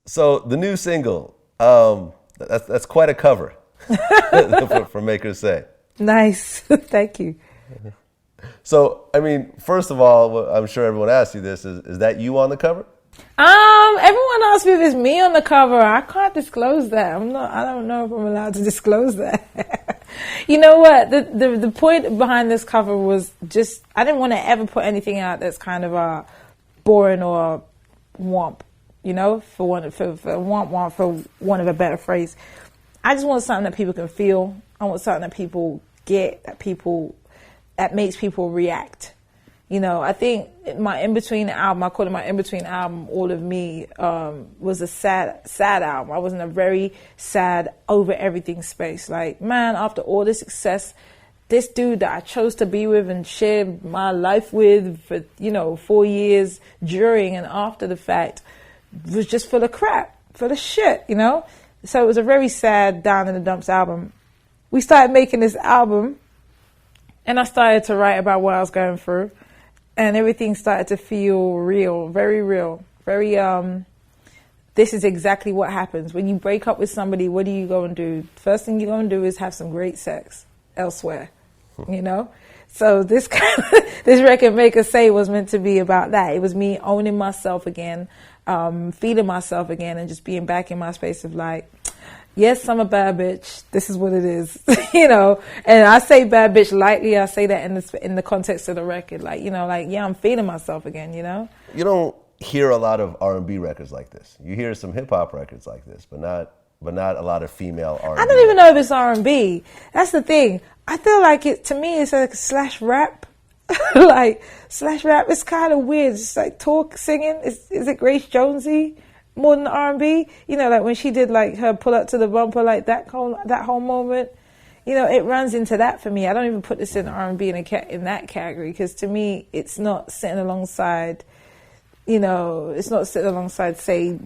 So the new single, that's quite a cover for Makers Say. Nice. Thank you. So, I mean, first of all, I'm sure everyone asked you this, is that you on the cover? Everyone asks me if it's me on the cover. I can't disclose that. I don't know if I'm allowed to disclose that. You know what? The point behind this cover was just, I didn't want to ever put anything out that's kind of boring or womp, you know, for want of a better phrase. I just want something that people can feel. I want something that people get, that makes people react. You know, I think my in-between album, I call it my in-between album, All of Me, was a sad album. I was in a very sad, over everything space. Like, man, after all this success, this dude that I chose to be with and share my life with for, 4 years during and after the fact was just full of crap, full of shit, you know? So it was a very sad, down in the dumps album. We started making this album, and I started to write about what I was going through. And everything started to feel real, very, this is exactly what happens. When you break up with somebody, what do you go and do? First thing you're going to do is have some great sex elsewhere, you know? So this record, Makers Say, was meant to be about that. It was me owning myself again, feeling myself again, and just being back in my space of like, yes, I'm a bad bitch. This is what it is, you know. And I say bad bitch lightly. I say that in the context of the record, like, yeah, I'm feeling myself again, you know. You don't hear a lot of R&B records like this. You hear some hip hop records like this, but not a lot of female R&B. I don't even know if it's R&B. That's the thing. I feel like to me, it's like slash rap. Like slash rap. It's kind of weird. It's like singing. Is it Grace Jonesy? More than R&B, you know, like when she did like her pull up to the bumper, like that whole moment, you know, it runs into that for me. I don't even put this in R&B in that category, because to me, it's not sitting alongside, say,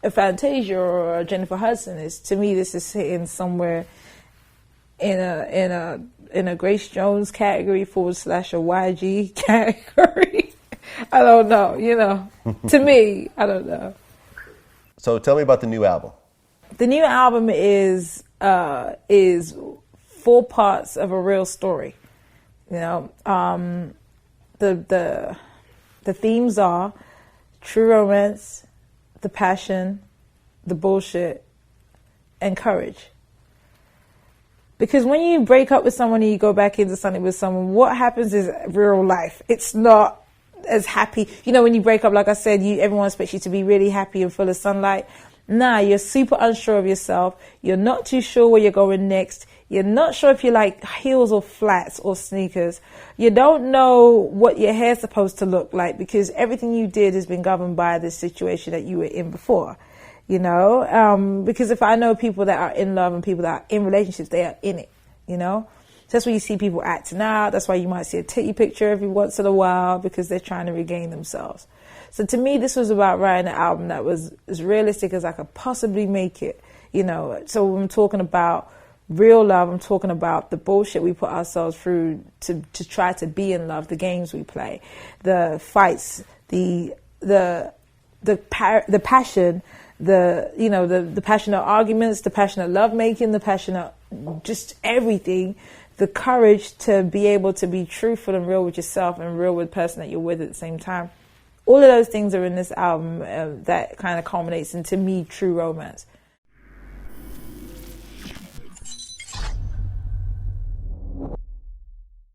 a Fantasia or a Jennifer Hudson. To me, this is sitting somewhere in a Grace Jones category / a YG category. I don't know, you know. To me, I don't know. So tell me about the new album. The new album is 4 parts of a real story. You know, the themes are true romance, the passion, the bullshit, and courage. Because when you break up with someone and you go back into something with someone, what happens is real life. It's not as happy. You know, when you break up, like I said, everyone expects you to be really happy and full of sunlight. Nah, you're super unsure of yourself. You're not too sure where you're going next. You're not sure if you like heels or flats or sneakers. You don't know what your hair's supposed to look like, because everything you did has been governed by the situation that you were in before. You know, because if I know people that are in love and people that are in relationships, they are in it, you know. So that's why you see people acting out. That's why you might see a titty picture every once in a while, because they're trying to regain themselves. So to me, this was about writing an album that was as realistic as I could possibly make it. You know, so when I'm talking about real love, I'm talking about the bullshit we put ourselves through to try to be in love, the games we play, the fights, the passion, the passionate arguments, the passionate lovemaking, the passionate just everything. The courage to be able to be truthful and real with yourself and real with the person that you're with at the same time. All of those things are in this album that kind of culminates into me, true romance.